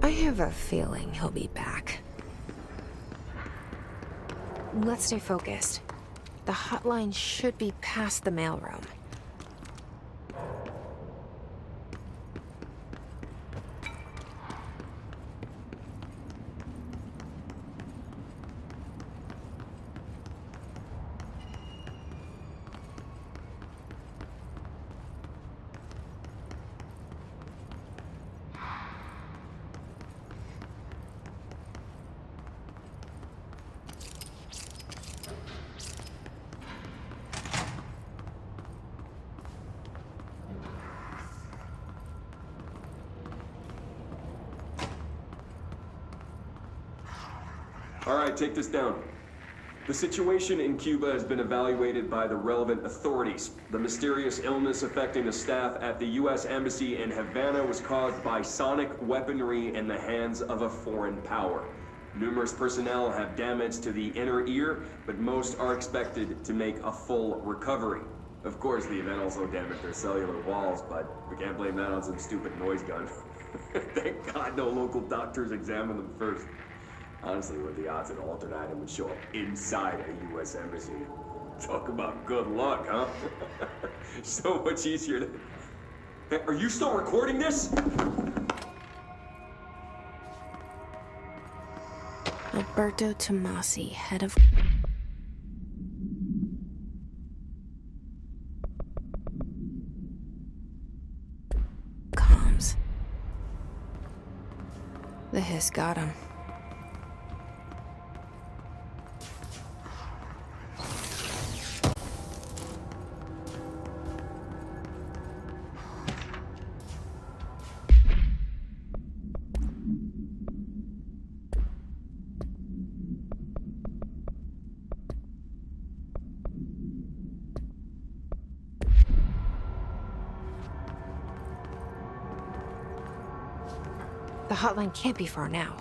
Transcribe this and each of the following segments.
I have a feeling he'll be back. Let's stay focused. The hotline should be past the mailroom. All right, take this down. The situation in Cuba has been evaluated by the relevant authorities. The mysterious illness affecting the staff at the U.S. Embassy in Havana was caused by sonic weaponry in the hands of a foreign power. Numerous personnel have damage to the inner ear, but most are expected to make a full recovery. Of course, the event also damaged their cellular walls, but we can't blame that on some stupid noise gun. Thank God no local doctors examined them first. Honestly, what are the odds that an alternate item would show up inside a U.S. embassy? Talk about good luck, huh? So much easier to... Hey, are you still recording this? Alberto Tomasi, head of... comms. The hiss got him. The hotline can't be far now.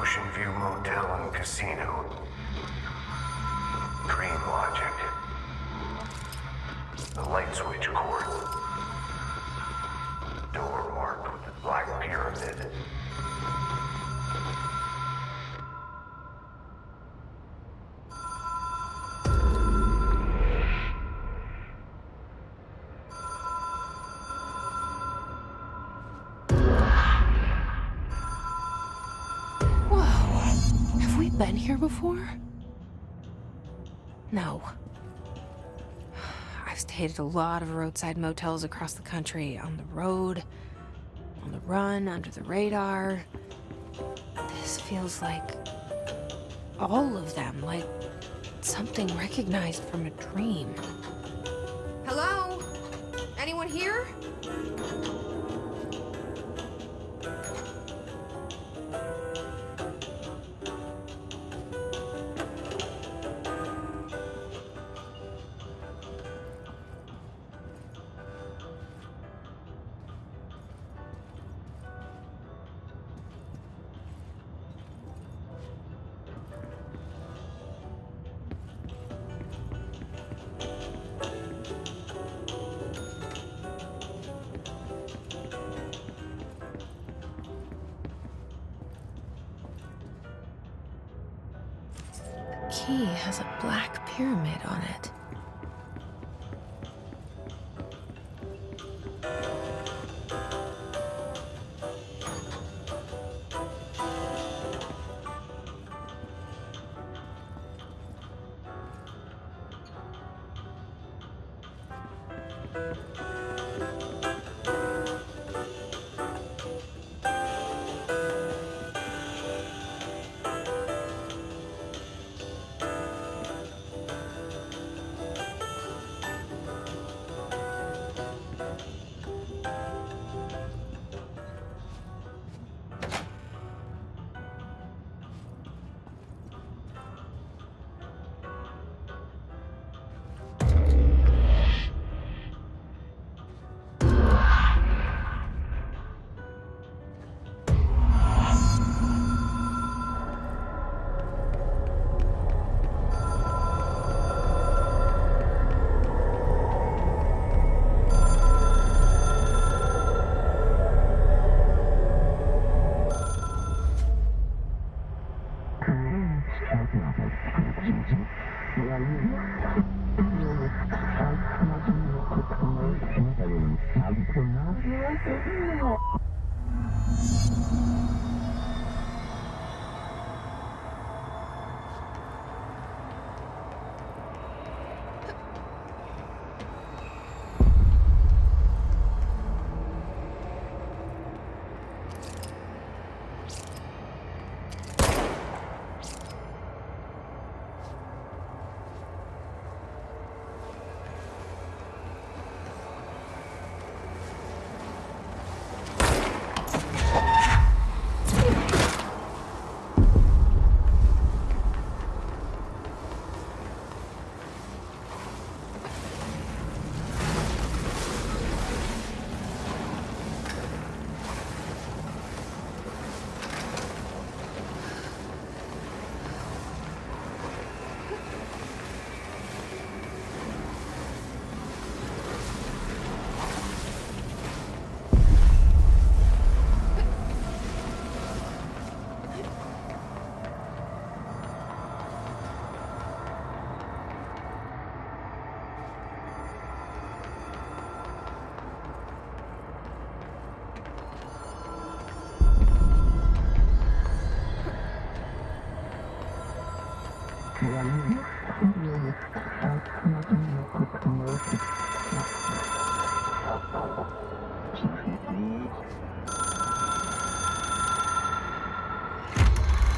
Ocean View Motel and Casino. Dream Logic. The light switch cord. Door marked with the black pyramid. Been here before? No. I've stayed at a lot of roadside motels across the country, on the road, on the run, under the radar. This feels like all of them, like something recognized from a dream. Hello? Anyone here? Key has a black pyramid on it.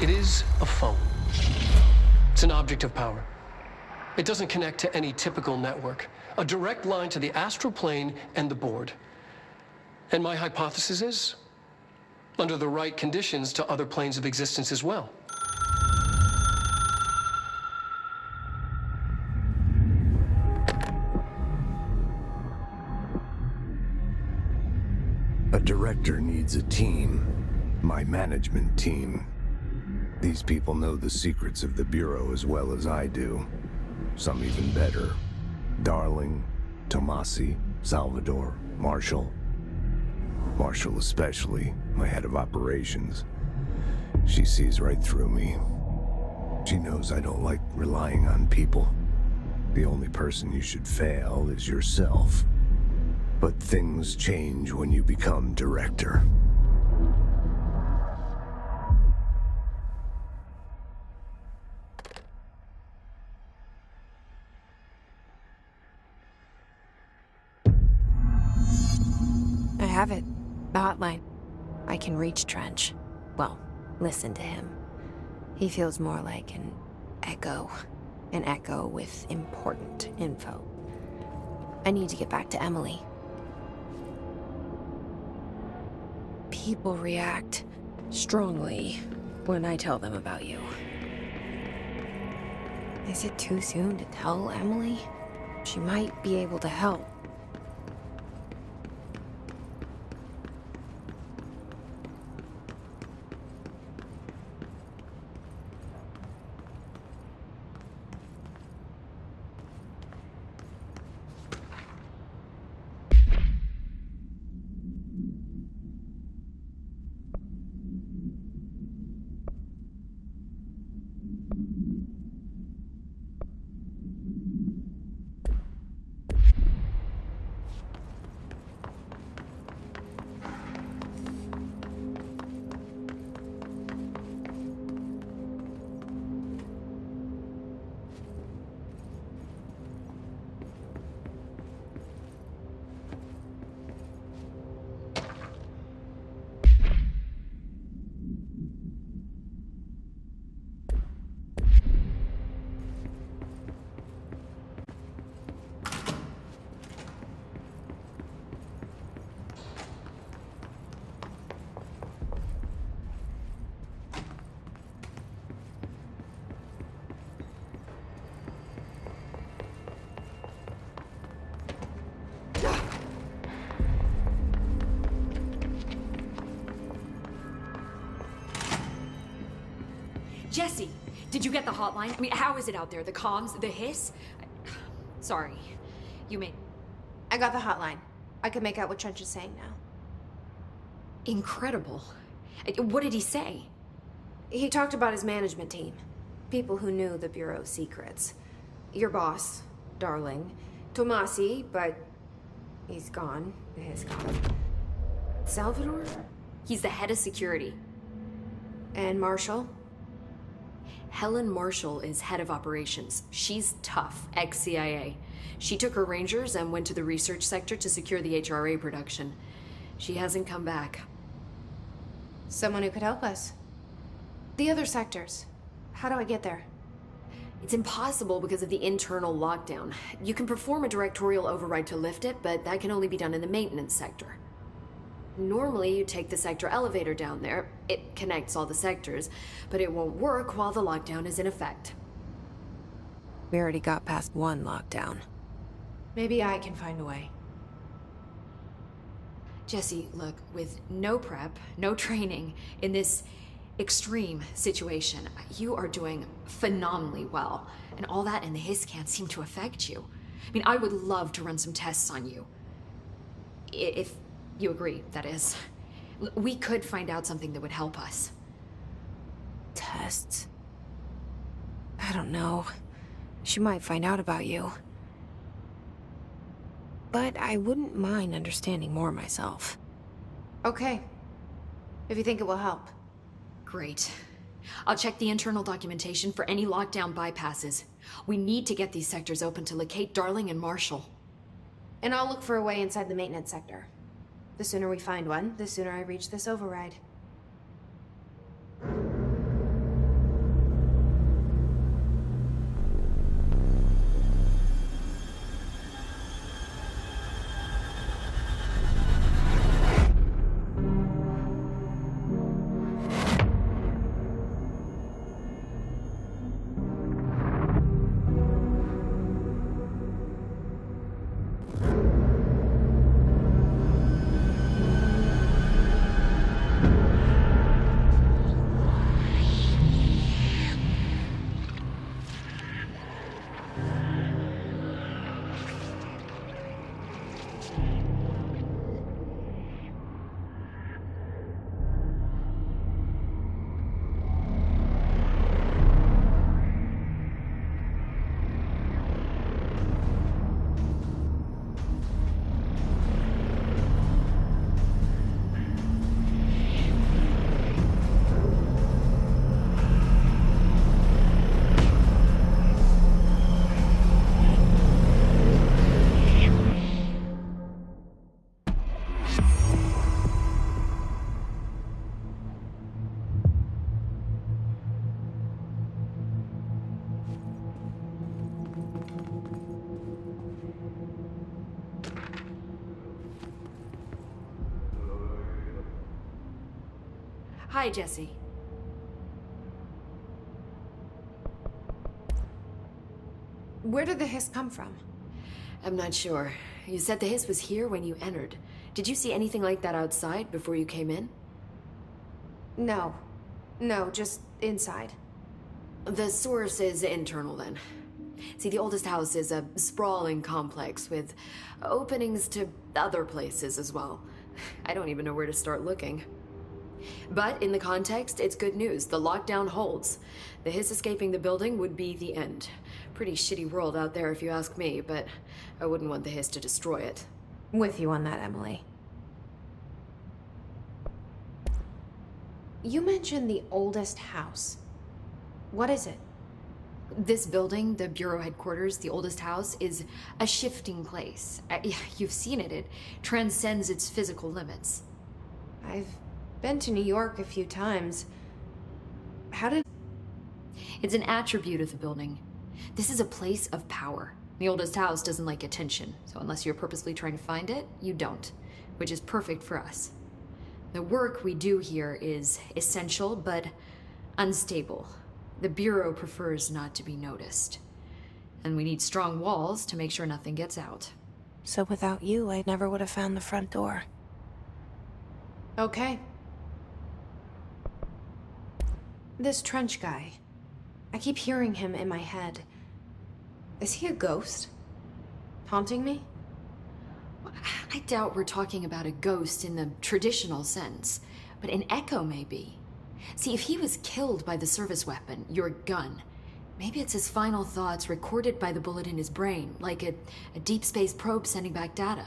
It is a phone. It's an object of power. It doesn't connect to any typical network. A direct line to the astral plane and the board. And my hypothesis is, under the right conditions, to other planes of existence as well. A director needs a team. My management team. These people know the secrets of the Bureau as well as I do. Some even better. Darling, Tomasi, Salvador, Marshall. Marshall especially, my head of operations. She sees right through me. She knows I don't like relying on people. The only person you should fail is yourself. But things change when you become director. I have it. The hotline. I can reach Trench. Well, listen to him. He feels more like an echo. An echo with important info. I need to get back to Emily. People react strongly when I tell them about you. Is it too soon to tell Emily? She might be able to help. Jesse, did you get the hotline? I mean, how is it out there? The comms, the hiss? Sorry, you mean... I got the hotline. I can make out what Trench is saying now. Incredible. What did he say? He talked about his management team. People who knew the Bureau's secrets. Your boss, Darling. Tomasi, but he's gone. He's gone. Salvador? He's the head of security. And Marshall? Helen Marshall is head of operations. She's tough, ex-CIA. She took her Rangers and went to the research sector to secure the HRA production. She hasn't come back. Someone who could help us. The other sectors. How do I get there? It's impossible because of the internal lockdown. You can perform a directorial override to lift it, but that can only be done in the maintenance sector. Normally, you take the sector elevator down there. It connects all the sectors, but it won't work while the lockdown is in effect. We already got past one lockdown. Maybe I can find a way. Jesse, look, with no prep, no training, in this extreme situation, you are doing phenomenally well. And all that and the hiss can't seem to affect you. I mean, I would love to run some tests on you. If you agree, that is. We could find out something that would help us. Tests? I don't know. She might find out about you. But I wouldn't mind understanding more myself. Okay. If you think it will help. Great. I'll check the internal documentation for any lockdown bypasses. We need to get these sectors open to locate Darling and Marshall. And I'll look for a way inside the maintenance sector. The sooner we find one, the sooner I reach this override. Hi, Jesse. Where did the hiss come from? I'm not sure. You said the hiss was here when you entered. Did you see anything like that outside before you came in? No. No, just inside. The source is internal then. See, the oldest house is a sprawling complex with openings to other places as well. I don't even know where to start looking. But in the context, it's good news. The lockdown holds. The hiss escaping the building would be the end. Pretty shitty world out there if you ask me, but I wouldn't want the hiss to destroy it. With you on that, Emily. You mentioned the oldest house. What is it? This building, the Bureau headquarters, the oldest house, is a shifting place. You've seen it. It transcends its physical limits. I've been to New York a few times. How did... It's an attribute of the building. This is a place of power. The oldest house doesn't like attention, so unless you're purposely trying to find it, you don't, which is perfect for us. The work we do here is essential, but unstable. The Bureau prefers not to be noticed. And we need strong walls to make sure nothing gets out. So without you, I never would have found the front door. Okay. This Trench guy. I keep hearing him in my head. Is he a ghost? Haunting me? I doubt we're talking about a ghost in the traditional sense, but an echo maybe. See, if he was killed by the service weapon, your gun, maybe it's his final thoughts recorded by the bullet in his brain, like a deep space probe sending back data.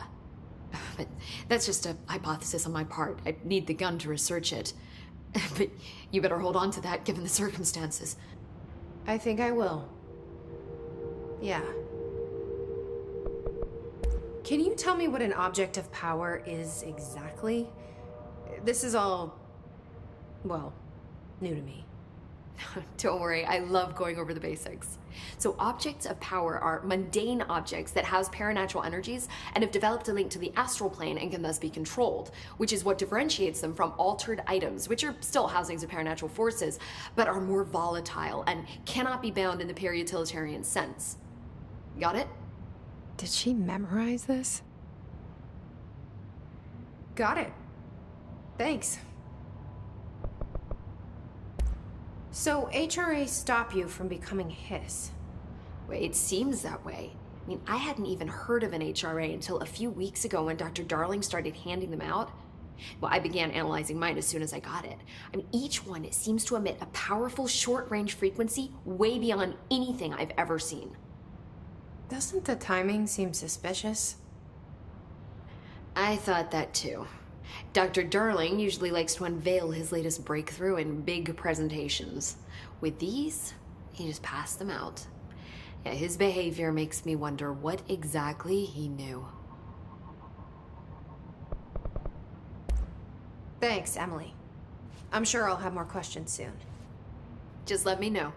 But that's just a hypothesis on my part. I need the gun to research it. But you better hold on to that given the circumstances. I think I will. Yeah. Can you tell me what an object of power is exactly? This is all, well, new to me. Don't worry, I love going over the basics. So objects of power are mundane objects that house paranatural energies and have developed a link to the astral plane and can thus be controlled, which is what differentiates them from altered items, which are still housings of paranatural forces, but are more volatile and cannot be bound in the peri-utilitarian sense. Got it? Did she memorize this? Got it. Thanks. So HRA stop you from becoming Hiss? Well, it seems that way. I mean, I hadn't even heard of an HRA until a few weeks ago when Dr. Darling started handing them out. Well, I began analyzing mine as soon as I got it. I mean, each one seems to emit a powerful short-range frequency way beyond anything I've ever seen. Doesn't the timing seem suspicious? I thought that too. Dr. Darling usually likes to unveil his latest breakthrough in big presentations. With these, he just passed them out. Yeah, his behavior makes me wonder what exactly he knew. Thanks, Emily. I'm sure I'll have more questions soon. Just let me know.